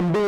MD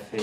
FA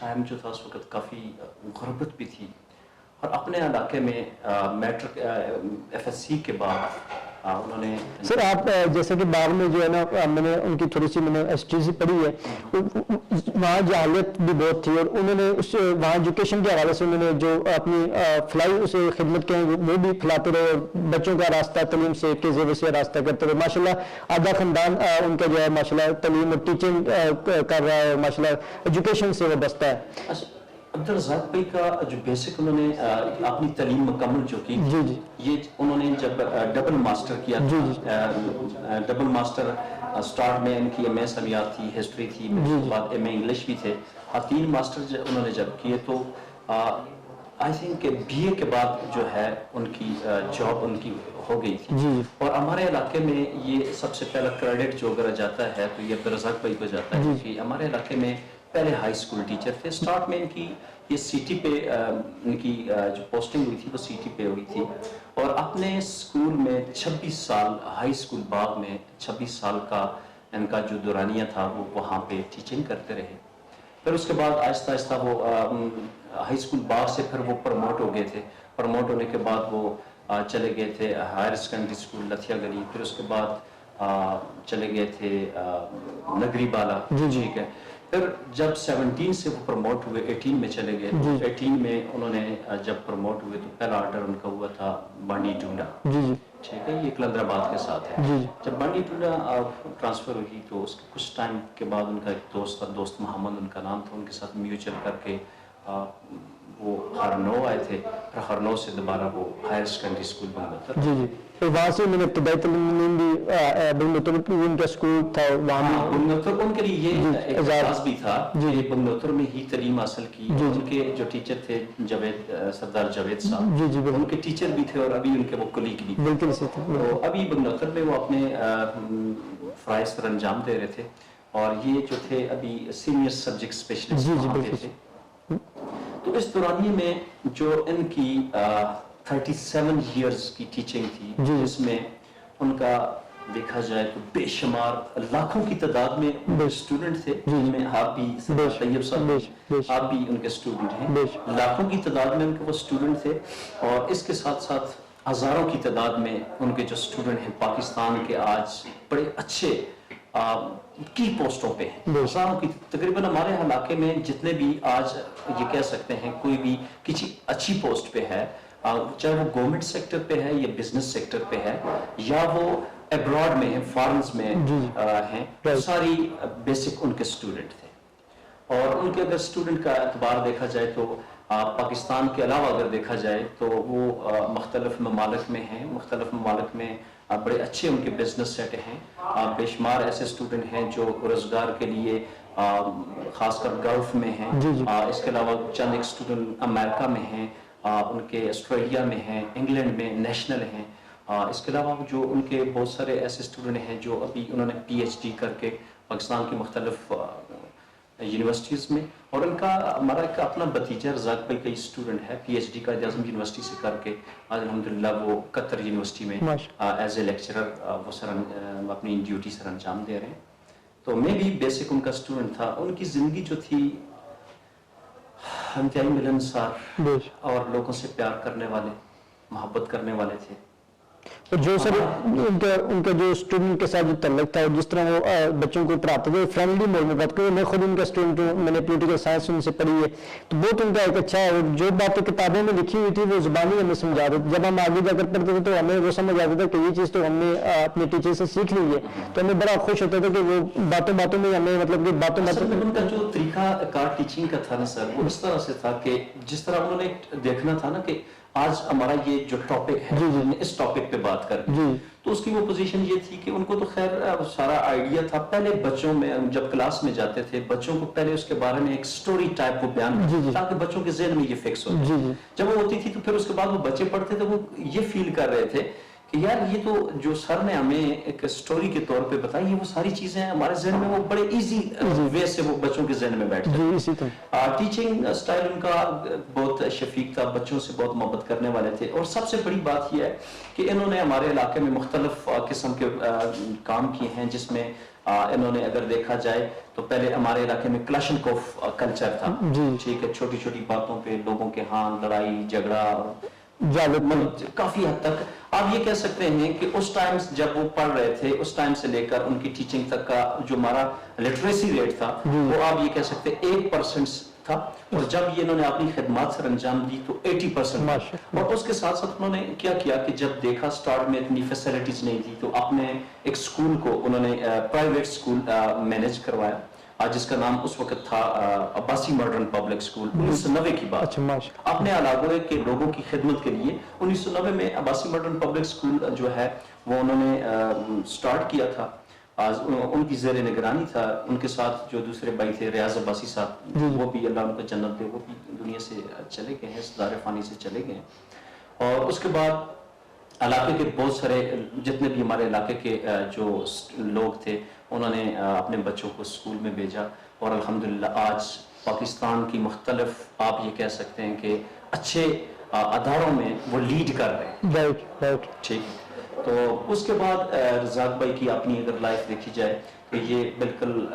time جو تھا اس وقت کافی غربت بھی تھی، اور اپنے علاقے میں میٹرک FSC کے بعد انہوں نے سر آپ جیسے کہ بعد میں جو ہے نا میں نے ان کی تھوڑی سی میں نے ہسٹری سے پڑھی ہے، وہاں جہالت بھی بہت تھی، اور انہوں نے اس وہاں ایجوکیشن کے حوالے سے انہوں نے جو اپنی فلائی اسے خدمت کے وہ بھی کھلاتے رہے، اور بچوں کا راستہ تعلیم سے کے ذریعے سے راستہ کرتے رہے. ماشاء اللہ آدھا خاندان ان کا جو ہے ماشاء اللہ تعلیم اور ٹیچنگ کر رہا ہے، ماشاء اللہ ایجوکیشن سے وابستہ ہے. عبدالرزاق بھائی کا جو بیسک انہوں نے اپنی تعلیم مکمل جو کی، یہ انہوں نے جب ڈبل ماسٹر کیا، ڈبل ماسٹر سٹارٹ میں ان کی MA سمیات تھی، ہسٹری تھی، اس کے بعد MA انگلش بھی تھے، 3 ماسٹر انہوں نے جب کیے تو آئی تھنک کہ BA کے بعد جو ہے ان کی جاب ان کی ہو گئی تھی. اور ہمارے علاقے میں یہ سب سے پہلا کریڈٹ جو اگر جاتا ہے تو یہ عبدالرزاق بھائی کو جاتا ہے، کہ ہمارے علاقے میں پہلے ہائی اسکول ٹیچر تھے. سٹارٹ میں ان کی یہ CT پہ ان کی جو پوسٹنگ ہوئی تھی وہ CT پہ ہوئی تھی، اور اپنے اسکول میں 26 سال ہائی اسکول باغ میں 26 سال کا ان کا جو دورانیہ تھا وہ وہاں پہ ٹیچنگ کرتے رہے. پھر اس کے بعد آہستہ آہستہ وہ ہائی اسکول باغ سے پھر وہ پروموٹ ہو گئے تھے. پروموٹ ہونے کے بعد وہ چلے گئے تھے ہائر سیکنڈری اسکول لتھیا گلی، پھر اس کے بعد چلے گئے تھے نگری بالا. ٹھیک ہے. پھر جب 17 سے وہ پروموٹ ہوئے 18 میں چلے گئے. 18 میں انہوں نے جب پروموٹ ہوئے تو پہلا آرڈر ان کا ہوا تھا بانڈی ٹونڈا. ٹھیک ہے، یہ کلندر آباد کے ساتھ ہے. جب بانڈی ٹونڈا ٹرانسفر ہوئی تو اس کے کچھ ٹائم کے بعد ان کا ایک دوست تھا، دوست محمد ان کا نام تھا، ان کے ساتھ میوچل کر کے وہ ہرنو آئے تھے. پھر ہرنو سے دوبارہ وہ ہائر سیکنڈری اسکول بنگلتر. تو وہاں سے میں نے ابتدائی تعلیم بھی بنگلتر ان کا اسکول تھا وہاں بنگلتر ان کے لیے یہ اعزاز بھی تھا کہ بنگلتر میں ہی تعلیم حاصل کی. ان کے جو ٹیچر تھے جاوید سردار جاوید صاحب، ان کے ٹیچر بھی تھے اور ابھی ان کے وہ کلیگ بھی. بالکل صحیح. تو ابھی بنگلتر میں وہ اپنے فرائض سر انجام دے رہے تھے، اور یہ جو تھے ابھی سینئر سبجیکٹ اسپیشلسٹ وہاں پہ تھے. تو اس دورانیے میں جو ان کی 37 ایئرز کی ٹیچنگ تھی، جس میں ان کا دیکھا جائے تو بے شمار لاکھوں کی تعداد میں اسٹوڈنٹ تھے، جن میں آپ بھی طیب صاحب آپ بھی ان کے اسٹوڈنٹ ہیں. لاکھوں کی تعداد میں ان کے وہ اسٹوڈنٹ تھے، اور اس کے ساتھ ساتھ ہزاروں کی تعداد میں ان کے جو اسٹوڈنٹ ہیں پاکستان کے آج بڑے اچھے کی پوسٹوں پہ ہیں. ہزاروں کی تقریباً ہمارے علاقے میں جتنے بھی آج یہ کہہ سکتے ہیں کوئی بھی کسی اچھی پوسٹ پہ ہے، چاہے وہ گورنمنٹ سیکٹر پہ ہے یا بزنس سیکٹر پہ ہے یا وہ ایبراڈ میں ہیں، فارنز میں ہیں، ساری بیسک ان کے اسٹوڈنٹ تھے. اور ان کے اگر اسٹوڈنٹ کا اعتبار دیکھا جائے تو پاکستان کے علاوہ اگر دیکھا جائے تو وہ مختلف ممالک میں ہیں، مختلف ممالک میں بڑے اچھے ان کے بزنس سیٹ ہیں. بے شمار ایسے اسٹوڈنٹ ہیں جو روزگار کے لیے خاص کر گلف میں ہیں. اس کے علاوہ چند ایک اسٹوڈنٹ امریکہ میں ہیں، ان کے آسٹریلیا میں ہیں، انگلینڈ میں نیشنل ہیں. اس کے علاوہ جو ان کے بہت سارے ایسے اسٹوڈنٹ ہیں جو ابھی انہوں نے PhD کر کے پاکستان کی مختلف یونیورسٹیز میں، اور ان کا ہمارا ایک اپنا بھتیجا رزاق بھائی کا اسٹوڈنٹ ہے PhD کا اعظم یونیورسٹی سے کر کے آج الحمدللہ وہ قطر یونیورسٹی میں ایز اے لیکچرر وہ اپنی ڈیوٹی سر انجام دے رہے ہیں. تو میں بھی بیسک ان کا اسٹوڈنٹ تھا. ان کی زندگی جو تھی انتہائی ملنسار اور لوگوں سے پیار کرنے والے، محبت کرنے والے تھے. جو سر ان کا جو اسٹوڈنٹ کے ساتھ جو تعلق تھا، جس طرح وہ بچوں کو پڑھاتے تھے فرینڈلی ماحول میں بات کروں. میں خود ان کا اسٹوڈنٹ ہوں، میں نے پولیٹیکل سائنس ان سے پڑھی ہے، تو بہت ان کا ایک اچھا ہے. جو باتیں کتابوں میں لکھی ہوئی تھی وہ زبانی ہمیں سمجھا دیتے. جب ہم آگے جا کر پڑھتے تھے تو ہمیں وہ سمجھ آتا تھا کہ یہ چیز تو ہم نے اپنے ٹیچر سے سیکھ لی ہے، تو ہمیں بڑا خوش ہوتا تھا کہ وہ باتوں باتوں میں ہمیں مطلب کہ باتوں میں ان کا جو طریقہ کار ٹیچنگ کا تھا نا سر، وہ اس طرح سے تھا کہ جس طرح انہوں نے دیکھنا تھا نا کہ آج ہمارا یہ جو ٹاپک ہے اس ٹاپک پہ بات کریں، تو اس کی وہ پوزیشن یہ تھی کہ ان کو تو خیر سارا آئیڈیا تھا. پہلے بچوں میں جب کلاس میں جاتے تھے بچوں کو پہلے اس کے بارے میں ایک سٹوری ٹائپ وہ بیان کرتے تاکہ بچوں کے ذہن میں یہ فکس ہو. جب وہ ہوتی تھی تو پھر اس کے بعد وہ بچے پڑھتے تھے وہ یہ فیل کر رہے تھے کہ یار یہ تو جو سر نے ہمیں ایک سٹوری کے طور پہ بتائی ہے وہ ساری چیزیں ہمارے ذہن میں وہ بڑے ایزی وے سے وہ بچوں کے ذہن میں بیٹھ جاتی. ٹیچنگ اسٹائل ان کا بہت شفیق تھا, بچوں سے بہت محبت کرنے والے تھے, اور سب سے بڑی بات یہ ہے کہ انہوں نے ہمارے علاقے میں مختلف قسم کے کام کیے ہیں, جس میں انہوں نے اگر دیکھا جائے تو پہلے ہمارے علاقے میں کلاشنکوف کلچر تھا, ٹھیک ہے, چھوٹی چھوٹی باتوں پہ لوگوں کے ہاں لڑائی جھگڑا کافی حد تک آپ یہ کہہ سکتے ہیں کہ اس ٹائم جب وہ پڑھ رہے تھے اس ٹائم سے لے کر ان کی ٹیچنگ تک کا جو ہمارا لٹریسی ریٹ تھا وہ آپ یہ کہہ سکتے 8% تھا, اور جب یہ انہوں نے اپنی خدمات سر انجام دی تو 80%, اور اس کے ساتھ ساتھ انہوں نے کیا کیا کہ جب دیکھا سٹارٹ میں اتنی فیسلٹیز نہیں تھی تو اپنے ایک سکول کو انہوں نے پرائیویٹ سکول مینیج کروایا, جس کا نام اس وقت تھا عباسی ماڈرن پبلک سکول. 1990 کی بات, اپنے علاقے کے لوگوں کی خدمت کے لیے 1990 میں عباسی ماڈرن پبلک سکول جو ہے وہ انہوں نے سٹارٹ کیا تھا. ان کی زیر نگرانی تھا, ان کے ساتھ جو دوسرے بھائی تھے ریاض عباسی صاحب, وہ بھی اللہ ان کو جنت دے, وہ بھی دنیا سے چلے گئے ہیں, دار فانی سے چلے گئے ہیں. اور اس کے بعد علاقے کے بہت سارے جتنے بھی ہمارے علاقے کے جو لوگ تھے انہوں نے اپنے بچوں کو اسکول میں بھیجا, اور الحمدللہ آج پاکستان کی مختلف آپ یہ کہہ سکتے ہیں کہ اچھے اداروں میں وہ لیڈ کر رہے ہیں. ٹھیک, تو اس کے بعد رزاق بھائی کی اپنی اگر لائف دیکھی جائے تو یہ بالکل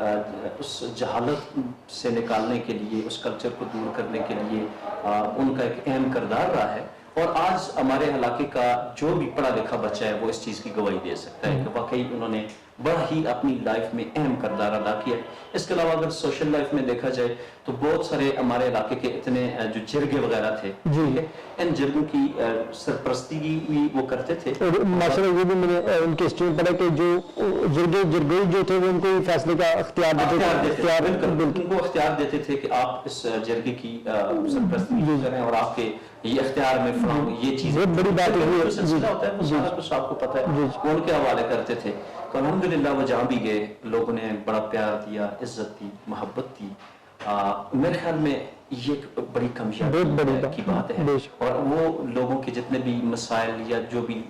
اس جہالت سے نکالنے کے لیے, اس کلچر کو دور کرنے کے لیے ان کا ایک اہم کردار رہا ہے. اور آج ہمارے علاقے کا جو بھی پڑھا لکھا بچہ ہے وہ اس چیز کی گواہی دے سکتا ہے کہ واقعی انہوں نے بڑا ہی اپنی لائف میں اہم کردار ادا کیا ہے. اس کے علاوہ اگر سوشل لائف میں دیکھا جائے تو بہت سارے ہمارے علاقے کے اتنے جو جرگے وغیرہ تھے, ان جرگوں کی سرپرستی بھی وہ کرتے تھے. ماشاءاللہ یہ بھی میں نے ان کے ہسٹری میں پڑھا کہ جو جرگوئی جو تھے وہ ان کو فیصلے کا اختیار دیتے تھے, ان کو اختیار دیتے تھے کہ آپ اس جرگے کی سرپرستی کریں اور آپ کے یہ اختیار میں فراہم یہ چیز بڑی بات سلسلہ ہوتا ہے وہ سارا کچھ آپ کو پتہ ہے, وہ ان کے حوالے کرتے تھے. تو الحمدللہ وہ جہاں بھی گئے لوگوں نے بڑا پیار دیا, عزت دی, محبت دی. میرے خیال میں یہ ایک بڑی کامیابی کی بات ہے, اور وہ لوگوں کے جتنے بھی مسائل یا جو بھی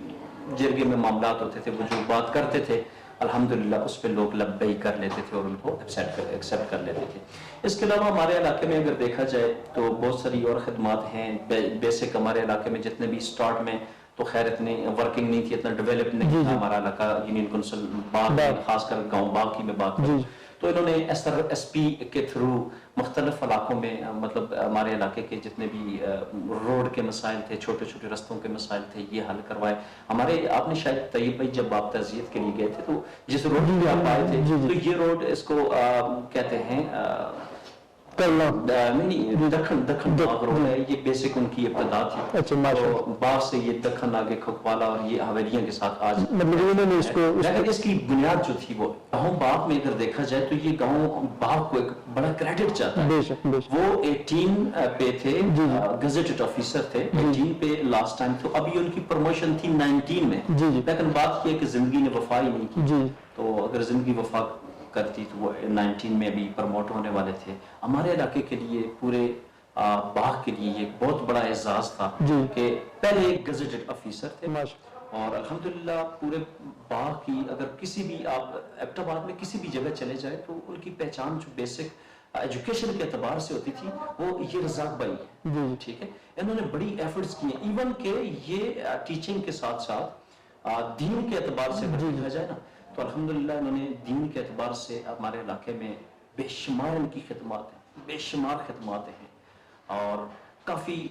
جرگے میں معاملات ہوتے تھے وہ جو بات کرتے تھے الحمدللہ اس پہ لوگ لبیک کر لیتے تھے اور ان کو ایکسیپٹ کر لیتے تھے. اس کے علاوہ ہمارے علاقے میں اگر دیکھا جائے تو بہت ساری اور خدمات ہیں. بیسک ہمارے علاقے میں جتنے بھی سٹارٹ میں تو خیر اتنی ورکنگ نہیں تھی, اتنا ڈیولپ نہیں تھا ہمارا علاقہ. یونین کونسل باغ خاص کر گاؤں باغ کی میں بات کروں تو انہوں نے ایس پی کے تھرو مختلف علاقوں میں مطلب ہمارے علاقے کے جتنے بھی روڈ کے مسائل تھے, چھوٹے چھوٹے رستوں کے مسائل تھے, یہ حل کروائے. ہمارے آپ نے شاید طیب بھائی جب آپ تعزیت کے لیے گئے تھے تو جس روڈ پہ آپ آئے تھے تو یہ روڈ اس کو کہتے ہیں دکھن باغ روڈ ہے, یہ بیسک ان کی ابتدا تھی. تو باغ سے یہ دکھن آگے کھکوالا اور یہ حویلیاں کے ساتھ آج لیکن اس کی بنیاد جو تھی وہ گاؤں باغ میں اگر دیکھا جائے تو یہ گاؤں باغ کو ایک بڑا کریڈٹ چاہتا ہے. وہ 18 پہ تھے, گزٹڈ آفیسر تھے 18 پہ لاسٹ ٹائم, تو ابھی ان کی پروموشن تھی 19 میں, لیکن بات یہ کہ زندگی نے وفا ہی نہیں کی. تو اگر زندگی وفا کرتی تو وہ 19 میں بھی پروموٹ ہونے والے تھے. ہمارے علاقے کے لیے پورے باغ کے لیے یہ بہت بڑا اعزاز تھا کہ پہلے ایک گزٹڈ آفیسر تھے, اور الحمدللہ پورے باغ کی اگر کسی بھی آپ ایبٹ آباد میں کسی بھی جگہ چلے جائیں تو ان کی پہچان جو بیسک ایجوکیشن کے اعتبار سے ہوتی تھی وہ یہ رزاق بھائی ہے. ٹھیک ہے, انہوں نے بڑی ایفرٹس کی ہیں, ایون کہ یہ ٹیچنگ کے ساتھ ساتھ دین کے اعتبار سے اگر دیکھا جائے نا تو الحمدللہ انہوں نے دین کے اعتبار سے ہمارے علاقے میں بے شمار ان کی خدمات ہیں, بے شمار خدمات ہیں. اور کافی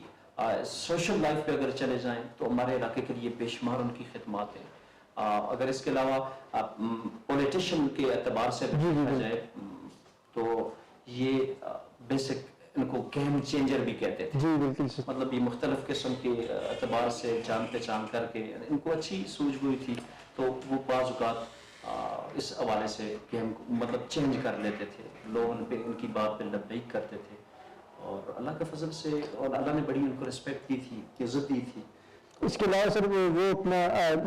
سوشل لائف پہ اگر چلے جائیں تو ہمارے علاقے کے لیے بے شمار ان کی خدمات ہیں. اگر اس کے علاوہ پولیٹیشین کے اعتبار سے دیکھا جائے تو یہ بیسک ان کو گیم چینجر بھی کہتے تھے. مطلب یہ مختلف قسم کے اعتبار سے جان پہچان کر کے ان کو اچھی سوجھ ہوئی تھی تو وہ بعض اوقات اس حوالے سے گیم مطلب چینج کر لیتے تھے, لوگ ان پہ ان کی بات پہ لبیک کرتے تھے. اور اللہ کے فضل سے اور اللہ نے بڑی ان کو رسپیکٹ دی تھی, عزت دی تھی. اس کے علاوہ سر وہ اپنا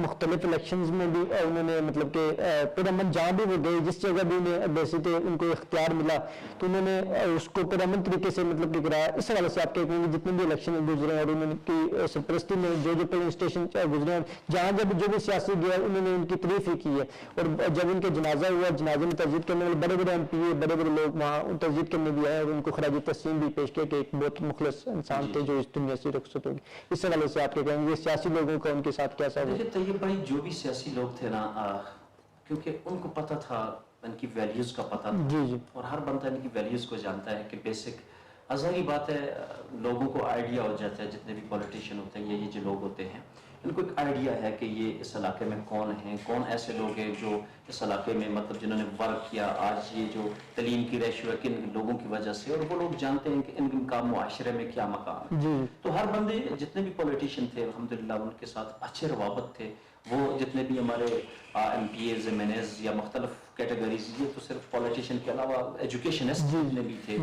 مختلف الیکشنز میں بھی انہوں نے مطلب کہ پرامن جہاں بھی وہ گئے جس جگہ بھی انہیں بیسیکلی ان کو اختیار ملا تو انہوں نے اس کو پرامن طریقے سے مطلب کہ کرایا. اس حوالے سے آپ کہیں گے جتنے بھی الیکشن گزرے ہیں اور انہوں کی سرپرستی میں جو پولنگ اسٹیشن گزرے ہیں جہاں جب جو بھی سیاسی گیا انہوں نے ان کی تعریف ہی کی ہے. اور جب ان کا جنازہ ہوا جنازے میں تجدید کرنے والے بڑے بڑے ایم پی بڑے بڑے لوگ وہاں تجدید کرنے بھی آئے اور ان کو خراج تسلیم بھی پیش کیا کہ ایک بہت مخلص انسان تھے جو اس دنیا سے رخصت ہوگی. اس حوالے سے آپ کیا کہیں گے سیاسی لوگوں کا ان کے ساتھ کیسا ہوا؟ دیکھیے طیب بھائی جو بھی سیاسی لوگ تھے نا کیونکہ ان کو پتہ تھا ان کی ویلیوز کا پتہ تھا جی جی اور ہر بندہ ان کی ویلیوز کو جانتا ہے کہ بیسک ظاہری بات ہے لوگوں کو آئیڈیا ہو جاتا ہے جتنے بھی پولیٹیشین ہوتے ہیں یہ جو لوگ ہوتے ہیں ان کو ایک آئیڈیا ہے کہ یہ اس علاقے میں کون ہیں کون ایسے لوگ ہیں جو اس علاقے میں مطلب جنہوں نے ورک کیا آج یہ جو تعلیم کی ریشو ہے کن لوگوں کی وجہ سے اور وہ لوگ جانتے ہیں کہ ان کا معاشرے میں کیا مقام ہے. جی تو ہر بندے جتنے بھی پولیٹیشین تھے الحمدللہ ان کے ساتھ اچھے روابط تھے. وہ جتنے بھی ہمارے MPEs MNEs یا مختلف کیٹیگریز یہ تو صرف پولیٹیشین کے علاوہ ایجوکیشنسٹ جتنے بھی تھے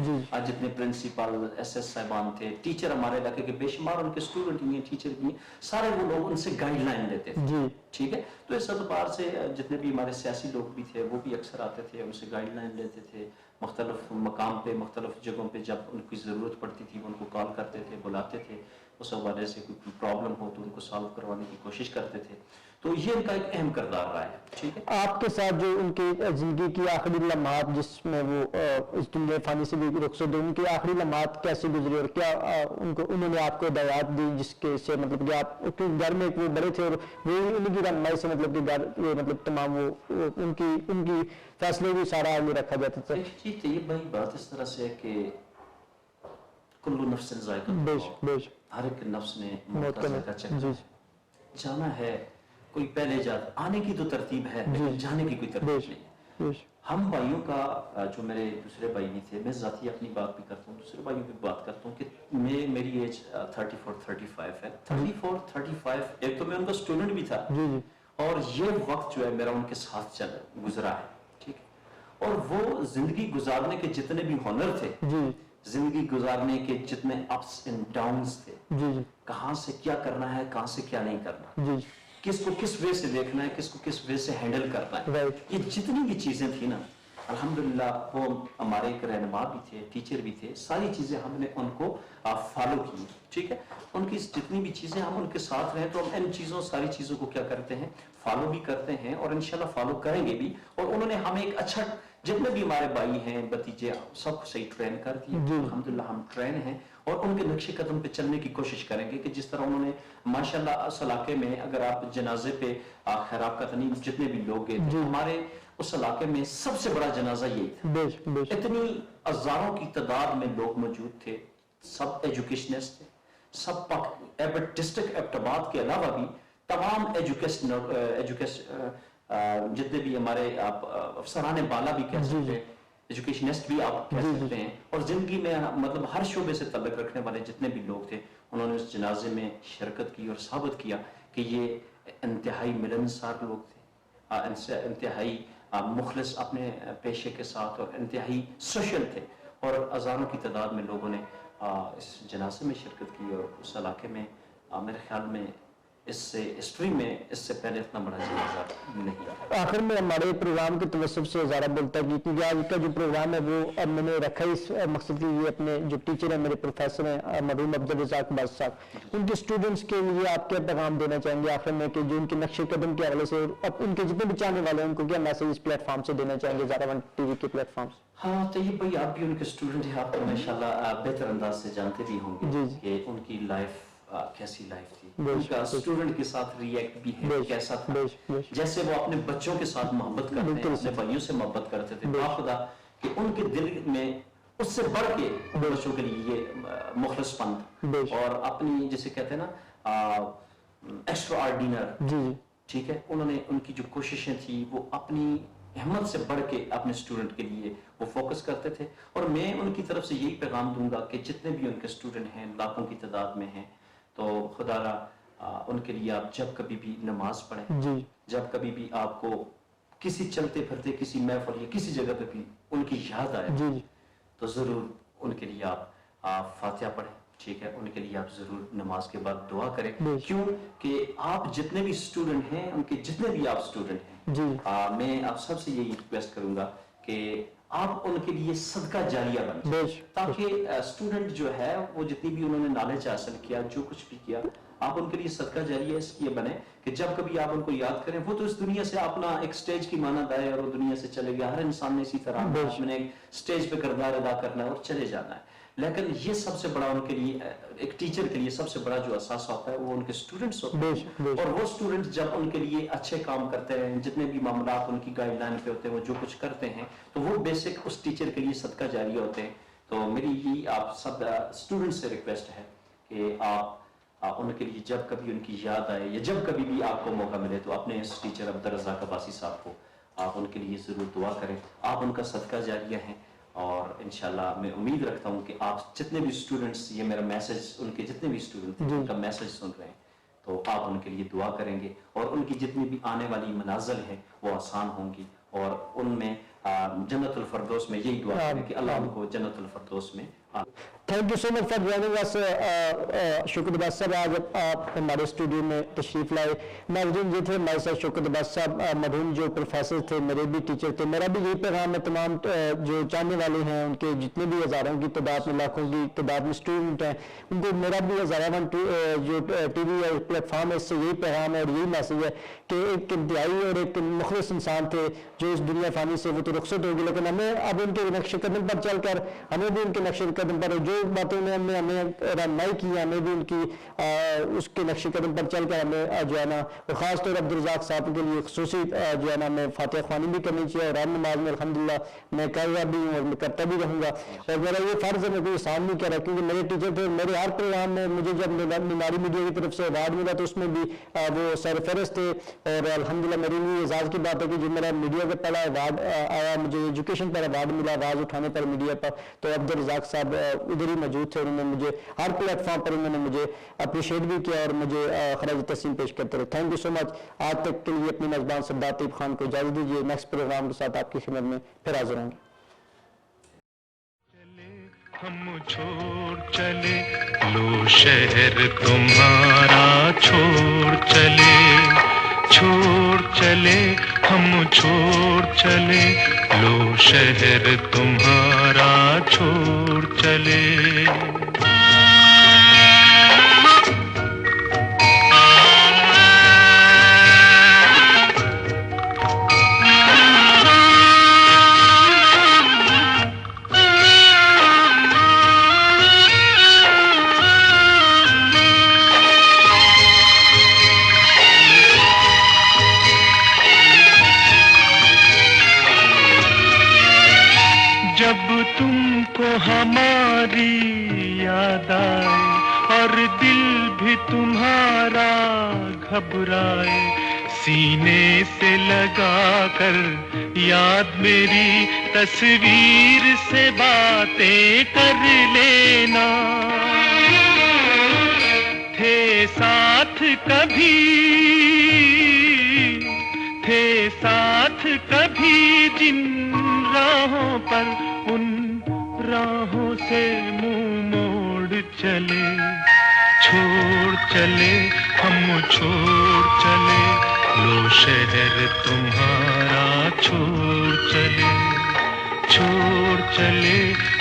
جتنے پرنسپل ایس ایس صاحبان تھے ٹیچر ہمارے علاقے کے بے شمار ان کے اسٹوڈنٹ بھی ہیں ٹیچر بھی ہیں سارے وہ لوگ ان سے گائیڈ لائن دیتے تھے. ٹھیک ہے تو اس اعتبار سے جتنے بھی ہمارے سیاسی لوگ بھی تھے وہ بھی اکثر آتے تھے ان سے گائیڈ لائن لیتے تھے مختلف مقام پہ مختلف جگہوں پہ جب ان کی ضرورت پڑتی تھی ان کو کال کرتے تھے بلاتے تھے اس حوالے سے کوئی پرابلم ہو تو ان کو سالو کروانے کی کوشش کرتے تھے. تو یہ ان کا ایک اہم کردار رہا ہے. ٹھیک ہے آپ کے ساتھ جو ان کی زندگی کی آخری لمحات جس میں وہ اس دنیا فانی سے بھی رخصت ہوئے ان کی آخری لمحات کیسے گزری اور کیا انہوں نے آپ کو ہدایات دی جس کے سے مطلب کہ آپ گھر میں وہ بڑے تھے اور وہ ان کی رہنمائی سے مطلب کہ گھر مطلب تمام وہ ان کی فیصلے بھی سارا آگے رکھا جاتا تھا. جی طیب بھائی بات اس طرح سے ہے کہ کل نفس ذائقہ بیش ہر ایک نفس نے موت کا ذائقہ چکھا جانا ہے. کوئی پہلے آنے کی تو ترتیب ہے لیکن جانے کی کوئی ترتیب نہیں ہے. ہم بھائیوں کا جو میرے دوسرے بھائی بھی تھے میں ذاتی اپنی بات بھی کرتا ہوں دوسرے بھائیوں کی بات کرتا ہوں کہ میری ایج 34-35 ہے. 34-35 ایک تو میں ان کا اسٹوڈنٹ بھی تھا اور یہ وقت جو ہے میرا ان کے ساتھ گزرا ہے. ٹھیک ہے اور وہ زندگی گزارنے کے جتنے بھی ہنر تھے زندگی گزارنے کے جتنے اپس اینڈ ڈاؤنز تھے کہاں سے کیا کرنا ہے کہاں سے کیا نہیں کرنا کس کو کس وے سے دیکھنا ہے کس کو کس وے سے ہینڈل کرنا ہے یہ جتنی بھی چیزیں تھیں نا الحمدللہ وہ ہمارے ایک رہنما بھی تھے ٹیچر بھی تھے ساری چیزیں ہم نے ان کو فالو کی. ٹھیک ہے ان کی جتنی بھی چیزیں ہم ان کے ساتھ رہیں تو ہم ان چیزوں ساری چیزوں کو کیا کرتے ہیں فالو بھی کرتے ہیں اور انشاءاللہ فالو کریں گے بھی. اور انہوں نے ہمیں ایک اچھا جتنے بھی ہمارے بھائی ہیں بھتیجے سب کو صحیح ٹرین کر دیا. الحمدللہ ہم ٹرین ہیں اور ان کے نقش قدم پہ چلنے کی کوشش کریں گے کہ جس طرح انہوں نے ماشاءاللہ اس علاقے میں اگر آپ جنازے پہ خیرات کا تنیم جتنے بھی لوگ گئے تھے ہمارے اس علاقے میں سب سے بڑا جنازہ یہی تھا. اتنی ہزاروں کی تعداد میں لوگ موجود تھے سب ایجوکیشنسٹ تھے سب ڈسٹرکٹ ایبٹ کے علاوہ بھی تمام جتنے بھی ہمارے آپ افسران بالا بھی کہہ سکتے ہیں ایجوکیشنسٹ بھی آپ کہہ سکتے ہیں اور زندگی میں مطلب ہر شعبے سے تعلق رکھنے والے جتنے بھی لوگ تھے انہوں نے اس جنازے میں شرکت کی اور ثابت کیا کہ یہ انتہائی ملنسار لوگ تھے انتہائی مخلص اپنے پیشے کے ساتھ اور انتہائی سوشل تھے اور ہزاروں کی تعداد میں لوگوں نے اس جنازے میں شرکت کی اور اس علاقے میں میرے خیال میں اس سے ہسٹری میں اس سے پہلے اتنا بڑا جنازہ نہیں رہا. آخر میں ہمارے پروگرام کے توسط سے ہزارہ بولتا ہے کیونکہ آج کا جو پروگرام ہے وہ اب میں نے رکھا ہے اس مقصد کے لیے اپنے جو ٹیچر ہیں میرے پروفیسر ہیں مرحوم عبدالرزاق باز صاحب ان کے اسٹوڈنٹس کے لیے آپ کیا پیغام دینا چاہیں گے آخر میں کہ جو ان کے نقش قدم کے حوالے سے اب ان کے جتنے بھی چاہنے والے ہیں ان کو کیا میسج اس پلیٹ فارم سے دینا چاہیں گے ہزارہ ون ٹی وی کے پلیٹ فارم سے؟ ہاں طیب بھائی آپ بھی ان کے اسٹوڈنٹ ہیں آپ کو ماشاءاللہ بہتر انداز سے جانتے بھی ہوں گے کہ ان کی لائف کیسی لائف تھی ان کا اسٹوڈنٹ کے ساتھ ری ایکٹ بھی ہے کیسا تھا جیسے وہ اپنے بچوں کے ساتھ محبت کرتے ہیں اپنے بھائیوں سے محبت کرتے تھے باخدا کہ ان کے دل میں اس سے بڑھ کے بچوں کے لیے یہ مخلص پن اور اپنی جسے کہتے ہیں نا ایکسٹرا آرڈینر. ٹھیک ہے انہوں نے ان کی جو کوششیں تھی وہ اپنی ہمت سے بڑھ کے اپنے اسٹوڈنٹ کے لیے وہ فوکس کرتے تھے اور میں ان کی طرف سے یہی پیغام دوں گا کہ جتنے بھی ان کے اسٹوڈنٹ ہیں لاکھوں کی تعداد میں ہیں تو خدا را ان کے لیے آپ جب کبھی بھی نماز پڑھیں جب کبھی بھی آپ کو کسی چلتے پھرتے کسی محفل یا کسی جگہ پہ بھی ان کی یاد آئے تو ضرور ان کے لیے آپ فاتحہ پڑھیں. ٹھیک ہے، ان کے لیے آپ ضرور نماز کے بعد دعا کریں. بے شک. کیوں کہ آپ جتنے بھی اسٹوڈنٹ ہیں، ان کے جتنے بھی آپ اسٹوڈنٹ ہیں، جی میں آپ سب سے یہی ریکویسٹ کروں گا کہ آپ ان کے لیے صدقہ جاریہ بن بے جائیں، شک. تاکہ اسٹوڈنٹ جو ہے وہ جتنی بھی انہوں نے نالج حاصل کیا، جو کچھ بھی کیا، آپ ان کے لیے صدقہ جاریہ اس لیے بنے کہ جب کبھی آپ ان کو یاد کریں، وہ تو اس دنیا سے اپنا ایک سٹیج کی مانند آئے اور وہ دنیا سے چلے گیا. ہر انسان نے اسی طرح میں نے سٹیج پہ کردار ادا کرنا ہے اور چلے جانا ہے. لیکن یہ سب سے بڑا ان کے لیے، ایک ٹیچر کے لیے سب سے بڑا جو اثاثہ ہوتا ہے وہ ان کے اسٹوڈنٹس ہوتے ہیں. اور وہ اسٹوڈنٹ جب ان کے لیے اچھے کام کرتے ہیں، جتنے بھی معاملات ان کی گائیڈ لائن پہ ہوتے ہیں، وہ جو کچھ کرتے ہیں تو وہ بیسک اس ٹیچر کے لیے صدقہ جاریہ ہوتے ہیں. تو میری یہ آپ سب اسٹوڈنٹ سے ریکویسٹ ہے کہ آپ ان کے لیے جب کبھی ان کی یاد آئے یا جب کبھی بھی آپ کو موقع ملے تو اپنے اس ٹیچر عبدالرزاق عباسی صاحب کو آپ ان کے لیے ضرور دعا کریں. آپ ان کا صدقہ جاریہ ہیں اور انشاءاللہ میں امید رکھتا ہوں کہ آپ جتنے بھی اسٹوڈنٹس یہ میرا میسج، ان کے جتنے بھی اسٹوڈنٹ ان کا میسج سن رہے ہیں تو آپ ان کے لیے دعا کریں گے اور ان کی جتنی بھی آنے والی منازل ہیں وہ آسان ہوں گی اور ان میں جنت الفردوس میں یہی دعا کریں کہ اللہ ان کو جنت الفردوس میں. Thank you so much for joining us. شکر عباس صاحب آج آپ ہمارے اسٹوڈیو میں تشریف لائے. ناظرین، یہ تھے ہمارے ساتھ شکر عباس صاحب، مرحوم جو پروفیسر تھے، میرے بھی ٹیچر تھے. میرا بھی یہی پیغام ہے تمام جو چاہنے والے ہیں، ان کے جتنے بھی ہزاروں کی تعداد میں، لاکھوں کی تعداد میں اسٹوڈنٹ ہیں، ان کو میرا بھی ہزارہ جو ٹی وی اور پلیٹ فارم ہے اس سے یہی پیغام ہے اور یہی میسج ہے کہ ایک انتہائی اور ایک مخلص انسان تھے جو اس دنیا فانی سے وہ تو رخصت ہوگی، لیکن ہمیں اب ان کے نقش قدم پر چل کر ہمیں بھی ان کے نقش قدم پر جو باتوں نے ہمیں رہنمائی کی، ہمیں بھی ان کی اس کے نقش قدم پر چل کر ہمیں جو ہے نا، اور خاص طور عبدالرزاق صاحب کے لیے خصوصی جو ہے نا ہمیں فاتحہ خوانی بھی کرنی چاہیے. اور رات نماز میں الحمدللہ میں کر رہا بھی ہوں اور میں کرتا بھی رہوں گا. اور میرا یہ فرض ہے، میں کوئی آسان نہیں کر رہا کیونکہ میرے ٹیچر تھے. میرے ہر پروگرام میں مجھے جب میناری میڈیا کی طرف سے ایوارڈ ملا تو اس میں بھی وہ سر فہرست تھے. اور الحمدللہ میرے لیے اعزاز کی بات ہے کہ جو میرا میڈیا کا پہلا ایوارڈ آیا، مجھے ایجوکیشن پر ایوارڈ ملا آواز اٹھانے پر میڈیا پر، تو عبدالرزاق صاحب ادھر ہی موجود تھے. انہوں نے مجھے ہر پلیٹ فارم پر انہوں نے مجھے اپریشیٹ بھی کیا اور مجھے خراج تحسین پیش کرتے رہے. تھینک یو سو مچ. آج تک کے لیے اپنی میزبان سردار طیب خان کو اجازت دیجیے. نیکسٹ پروگرام کے ساتھ آپ کی خدمت میں پھر حاضر ہوں گے. ہم چھوڑ چلے لو شہر تمہارا، چھوڑ چلے ہم چھوڑ چلے لو شہر تمہارا، چھوڑ چلے. جب تم کو ہماری یاد آئے اور دل بھی تمہارا گھبرائے، سینے سے لگا کر یاد میری تصویر سے باتیں کر لینا. تھے ساتھ کبھی جن راہوں پر، ان راہوں سے منہ موڑ چلے. چھوڑ چلے ہم چھوڑ چلے لو شہر تمہارا، چھوڑ چلے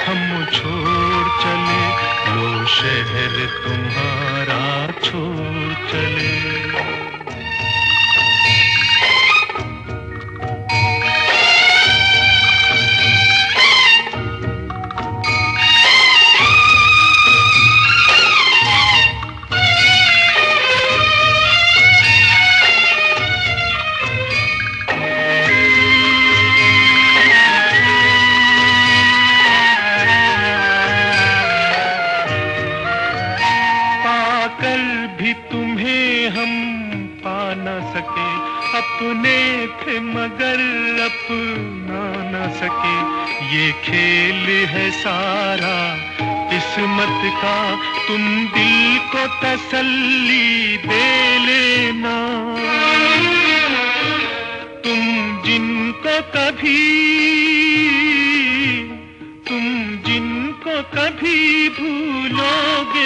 ہم چھوڑ چلے لو شہر تمہارا، چھوڑ چلے. اپنے تھے مگر اپنا نہ سکے، یہ کھیل ہے سارا قسمت کا، تم دل کو تسلی دے لینا. تم جن کو کبھی بھولو گے